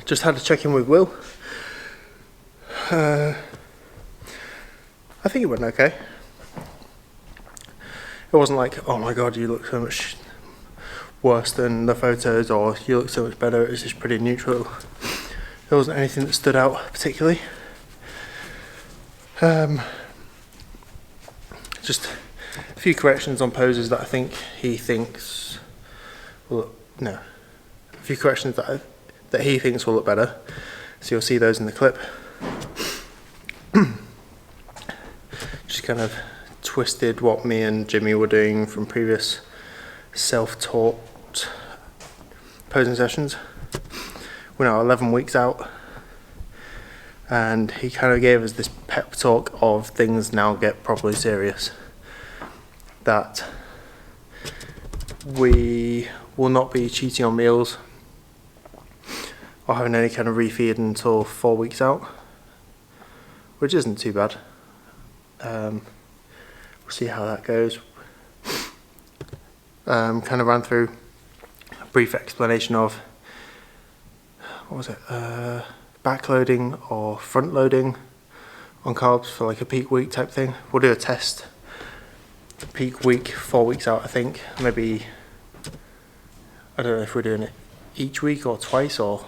just had a check-in with Will. I think it went okay. It wasn't like, oh my god, you look so much worse than the photos, or you look so much better. It was just pretty neutral. There wasn't anything that stood out particularly. Just a few corrections on poses that I think he thinks will a few corrections that he thinks will look better. So you'll see those in the clip. Just kind of twisted what me and Jimmy were doing from previous self-taught posing sessions. We're now 11 weeks out, and he kind of gave us this pep talk of things now get properly serious. That we will not be cheating on meals or having any kind of refeed until 4 weeks out, which isn't too bad. We'll see how that goes. Kind of ran through a brief explanation of, what was it, backloading or front loading on carbs for like a peak week type thing. We'll do a test peak week 4 weeks out, I think. Maybe, I don't know if we're doing it each week or twice or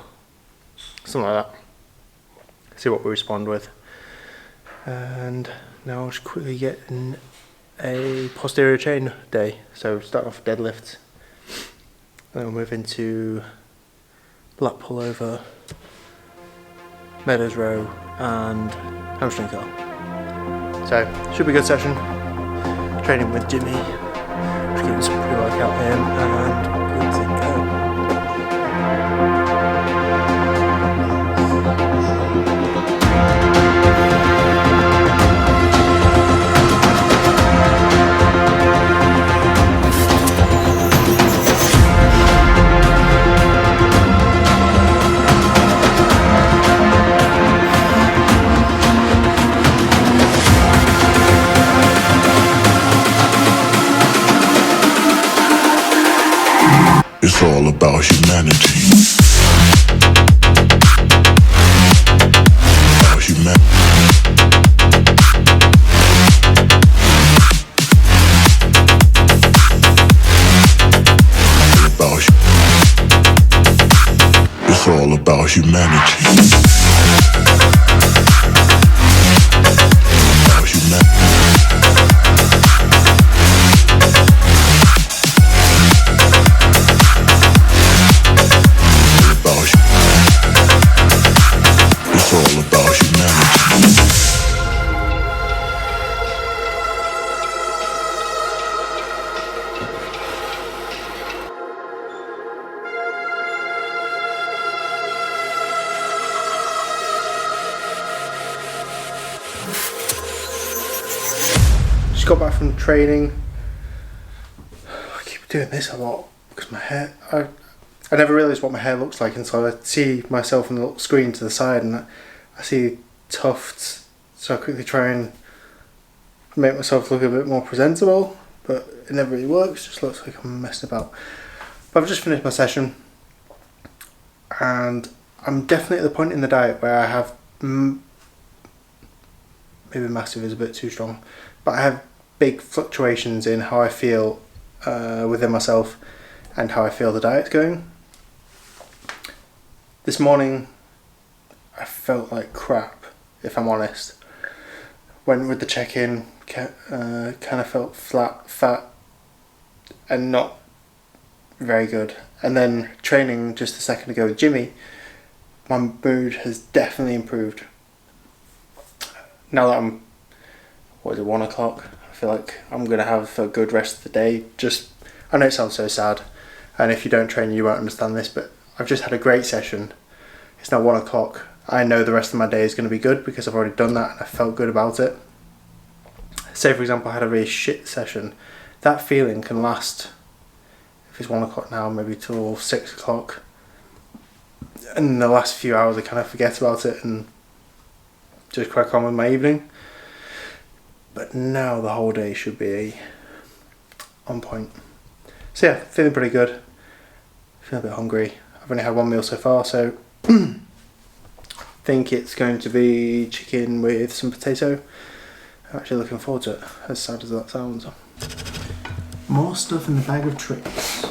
something like that. See what we respond with. And now I'll just quickly get in a posterior chain day. So starting off with deadlifts, and then we'll move into lat pullover, meadows row, and hamstring curl. So should be a good session. Training with Jimmy, just getting some pre-workout in, and good to go. It's all about humanity. About humanity. It's all about humanity. About humanity. Just got back from training. I keep doing this a lot because my hair, I never realised what my hair looks like until I see myself on the little screen to the side and I see tufts, so I quickly try and make myself look a bit more presentable, but it never really works. It just looks like I'm messing about. But I've just finished my session, and I'm definitely at the point in the diet where I have, maybe massive is a bit too strong, but I have big fluctuations in how I feel within myself and how I feel the diet's going. This morning I felt like crap, if I'm honest. Went with the check-in, kind of felt flat, fat, and not very good. And then training just a second ago with Jimmy, my mood has definitely improved. Now that I'm, 1 o'clock, I feel like I'm going to have a good rest of the day. I know it sounds so sad, and if you don't train you won't understand this, but I've just had a great session. It's now 1 o'clock. I know the rest of my day is going to be good because I've already done that and I felt good about it. Say for example I had a really shit session. That feeling can last, if it's 1 o'clock now, maybe till 6 o'clock. And in the last few hours I kind of forget about it and just crack on with my evening. But now the whole day should be on point. So yeah, feeling pretty good. Feeling a bit hungry. I've only had one meal so far, so think it's going to be chicken with some potato. I'm actually looking forward to it, as sad as that sounds. More stuff in the bag of tricks.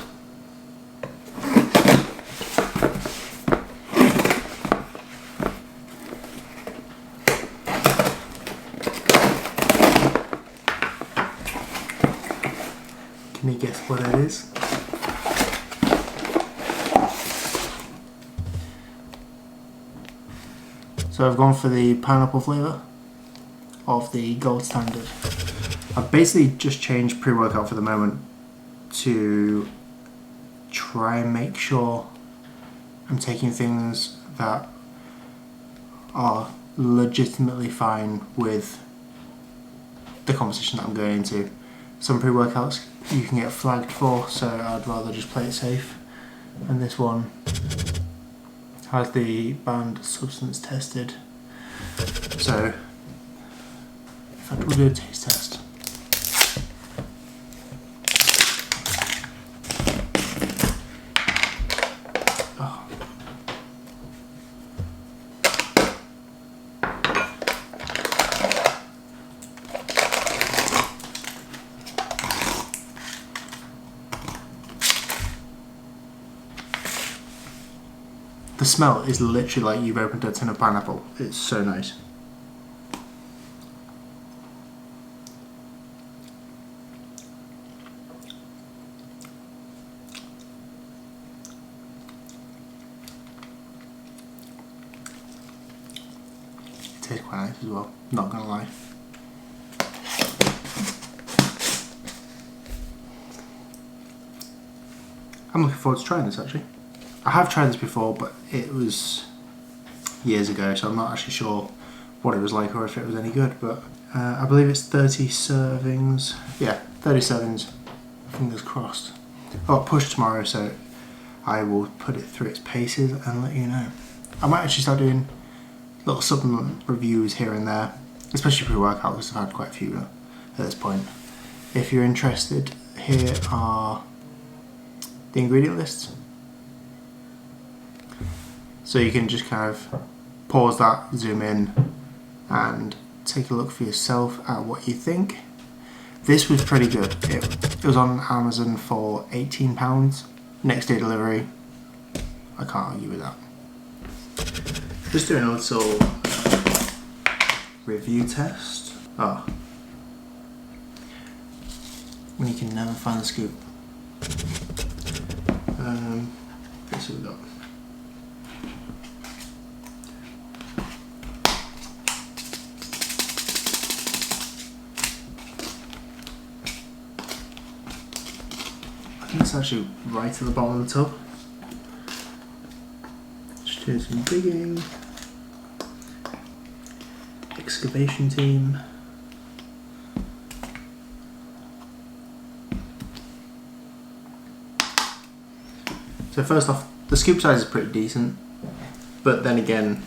Can you guess what it is? So I've gone for the pineapple flavour of the gold standard. I've basically just changed pre-workout for the moment to try and make sure I'm taking things that are legitimately fine with the competition that I'm going into. Some pre-workouts you can get flagged for, so I'd rather just play it safe. And this one has the banned substance tested. So, in fact, we'll do a taste test. Oh. The smell is literally like you've opened a tin of pineapple. It's so nice. It tastes quite nice as well, not gonna lie. I'm looking forward to trying this actually. I have tried this before, but it was years ago, so I'm not actually sure what it was like or if it was any good, but I believe it's 30 servings. Yeah, 30 servings, fingers crossed. Oh, push tomorrow, so I will put it through its paces and let you know. I might actually start doing little supplement reviews here and there, especially pre-workout, because I've had quite a few at this point. If you're interested, here are the ingredient lists. So you can just kind of pause that, zoom in, and take a look for yourself at what you think. This was pretty good. It was on Amazon for £18, next day delivery. I can't argue with that. Just doing a little review test. Oh. When you can never find the scoop. Let's see what we got. I think it's actually right at the bottom of the tub. Just doing some digging. Excavation team. So first off, the scoop size is pretty decent, but then again,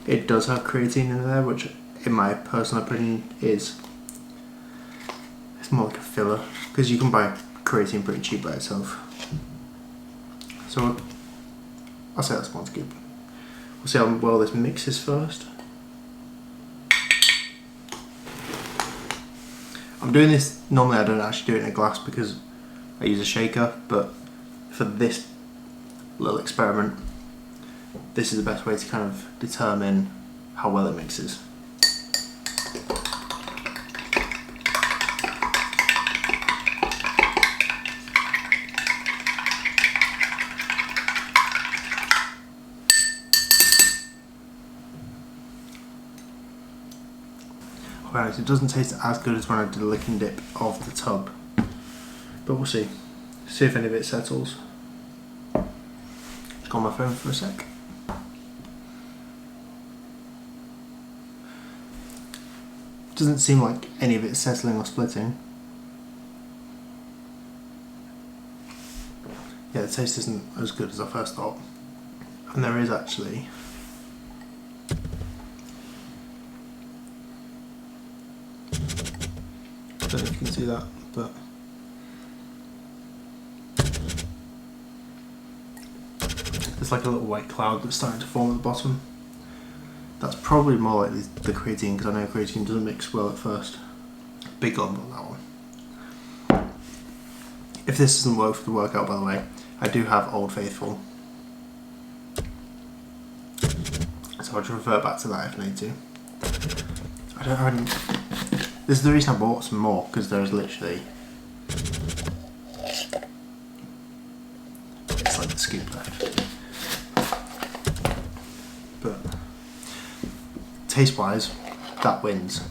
it does have creatine in there, which in my personal opinion it's more like a filler, because you can buy creatine pretty cheap by itself. So I'll say that's one scoop. We'll see how well this mixes first. I'm doing this, normally I don't actually do it in a glass because I use a shaker, but for this little experiment, this is the best way to kind of determine how well it mixes. Alright, it doesn't taste as good as when I did a lick and dip of the tub, but we'll see. See if any of it settles. Just go on my phone for a sec. Doesn't seem like any of it's settling or splitting. Yeah, the taste isn't as good as I first thought. And there is actually I don't know if you can see that, but there's like a little white cloud that's starting to form at the bottom. That's probably more like the creatine, because I know creatine doesn't mix well at first. Big gulp on that one. If this doesn't work for the workout, by the way, I do have Old Faithful. So I'll just revert back to that if I need to. This is the reason I bought some more, because there's literally... It's like the scoop left. But taste-wise, that wins.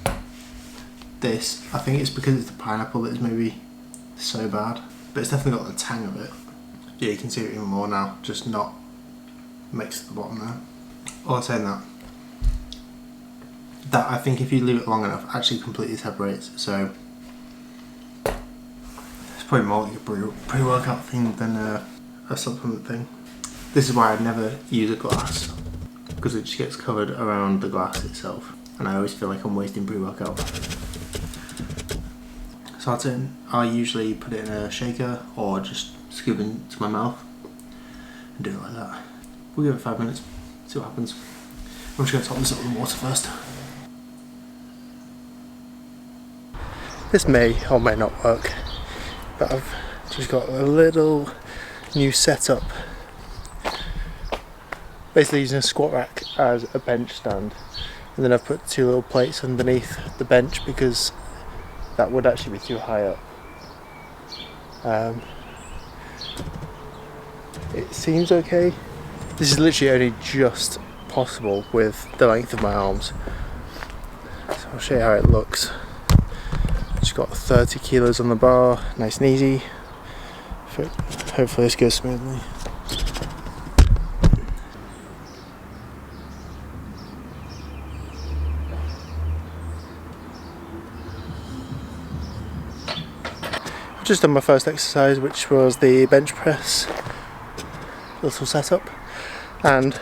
This, I think it's because it's the pineapple that is maybe so bad, but it's definitely got the tang of it. Yeah, you can see it even more now, just not mixed at the bottom there. All I'm saying that I think if you leave it long enough, actually completely separates. So it's probably more like a pre-workout thing than a supplement thing. This is why I never use a glass, because it just gets covered around the glass itself, and I always feel like I'm wasting pre-workout. So I usually put it in a shaker or just scoop it into my mouth and do it like that. We'll give it 5 minutes, see what happens. I'm just going to top this up with water first. This may or may not work, but I've just got a little new setup. Basically using a squat rack as a bench stand, and then I've put 2 little plates underneath the bench because that would actually be too high up. It seems okay. This is literally only just possible with the length of my arms. So I'll show you how it looks. Just got 30 kilos on the bar, nice and easy. Hopefully this goes smoothly. I've just done my first exercise, which was the bench press little setup, and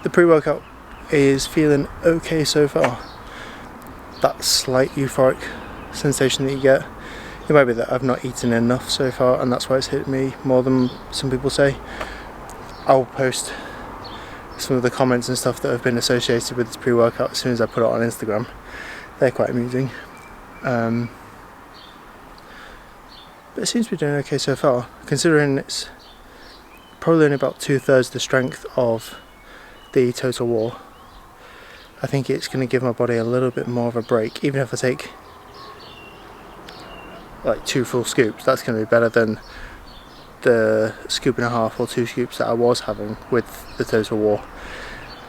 the pre-workout is feeling okay so far. That slight euphoric sensation that you get, it might be that I've not eaten enough so far, and that's why it's hit me more than some people say. I'll post some of the comments and stuff that have been associated with this pre-workout as soon as I put it on Instagram. They're quite amusing. But it seems to be doing okay so far, considering it's probably only about 2/3 the strength of the Total War. I think it's going to give my body a little bit more of a break. Even if I take like 2 full scoops, that's going to be better than the scoop and a half or 2 scoops that I was having with the Total War.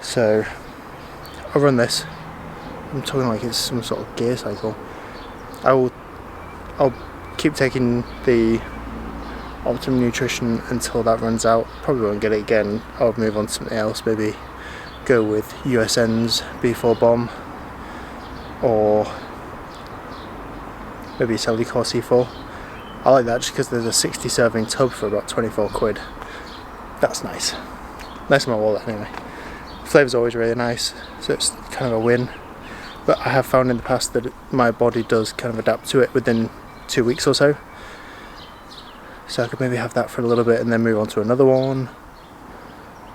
So I'll run this. I'm talking like it's some sort of gear cycle. I'll keep taking the optimum nutrition until that runs out. Probably won't get it again. I'll move on to something else, maybe go with USN's B4 bomb, or maybe Cellucor C4. I like that just because there's a 60 serving tub for about 24 quid. That's nice. Nice in my wallet anyway. Flavour's always really nice, so it's kind of a win. But I have found in the past that my body does kind of adapt to it within 2 weeks or so. So I could maybe have that for a little bit and then move on to another one.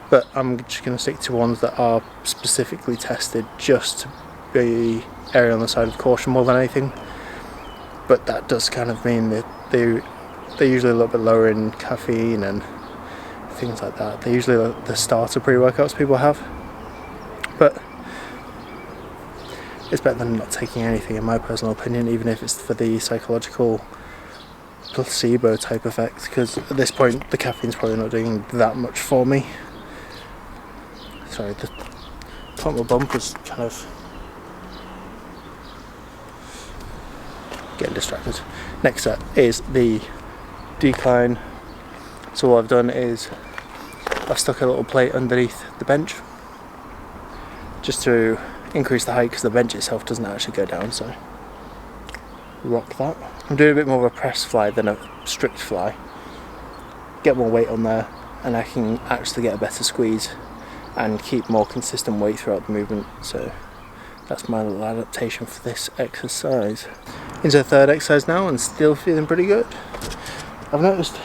But I'm just going to stick to ones that are specifically tested just to be erring on the side of caution more than anything. But that does kind of mean that they're usually a little bit lower in caffeine and things like that. They're usually the starter pre-workouts people have. But it's better than not taking anything, in my personal opinion, even if it's for the psychological placebo type effect, because at this point the caffeine's probably not doing that much for me. Sorry, the top of my bump was kind of getting distracted. Next set is the decline. So what I've done is I've stuck a little plate underneath the bench just to increase the height, because the bench itself doesn't actually go down, so rock that. I'm doing a bit more of a press fly than a strict fly. Get more weight on there and I can actually get a better squeeze and keep more consistent weight throughout the movement. So that's my little adaptation for this exercise. Into the third exercise now, and still feeling pretty good. I've noticed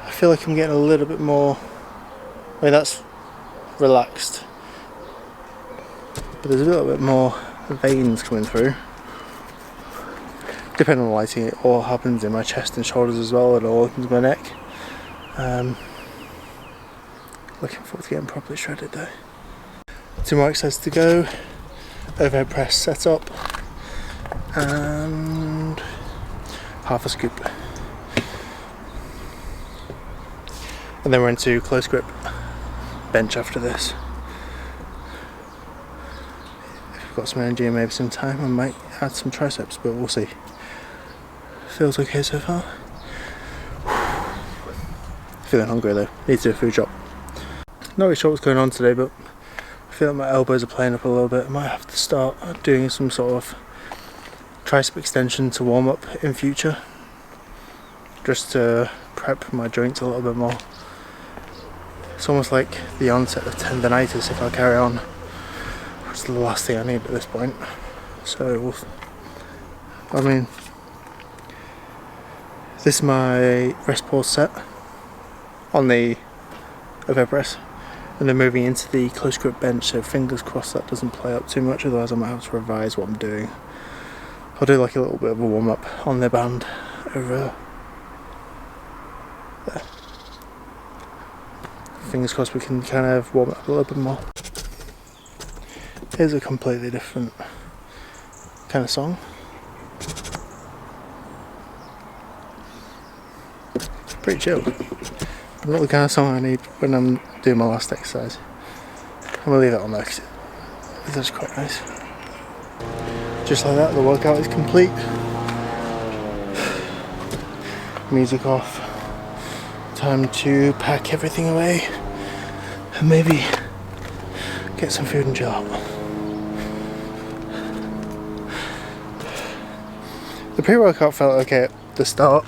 I feel like I'm getting a little bit more, I mean that's relaxed, but there's a little bit more veins coming through. Depending on the lighting, it all happens in my chest and shoulders as well, it all opens my neck. Looking forward to getting properly shredded though. 2 more exercises to go. Overhead press set up and half a scoop. And then we're into close grip bench after this. If we've got some energy and maybe some time, I might add some triceps, but we'll see. Feels okay so far. Feeling hungry though, need to do a food shop. Not really sure what's going on today, but I feel like my elbows are playing up a little bit. I might have to start doing some sort of tricep extension to warm up in future, just to prep my joints a little bit more. It's almost like the onset of tendonitis if I carry on, which is the last thing I need at this point. So, I mean, this is my rest pause set on the overhead press, and then moving into the close grip bench, so fingers crossed that doesn't play up too much, otherwise I might have to revise what I'm doing. I'll do like a little bit of a warm up on the band over there. Fingers crossed we can kind of warm it up a little bit more. Here's a completely different kind of song. Pretty chill. Not the kind of song I need when I'm doing my last exercise. I'm gonna leave that on there because that's quite nice. Just like that, the workout is complete. Music off. Time to pack everything away and maybe get some food and chill out. The pre-workout felt okay at the start.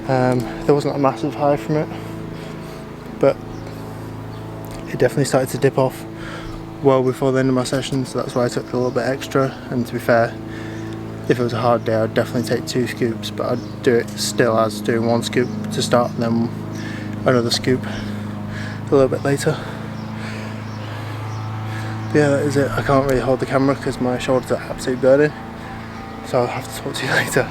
There wasn't a massive high from it, but it definitely started to dip off well before the end of my session, so that's why I took a little bit extra. And to be fair, if it was a hard day I'd definitely take 2 scoops, but I'd do it still as doing 1 scoop to start and then another scoop a little bit later. But yeah, that is it. I can't really hold the camera because my shoulders are absolutely burning, so I'll have to talk to you later.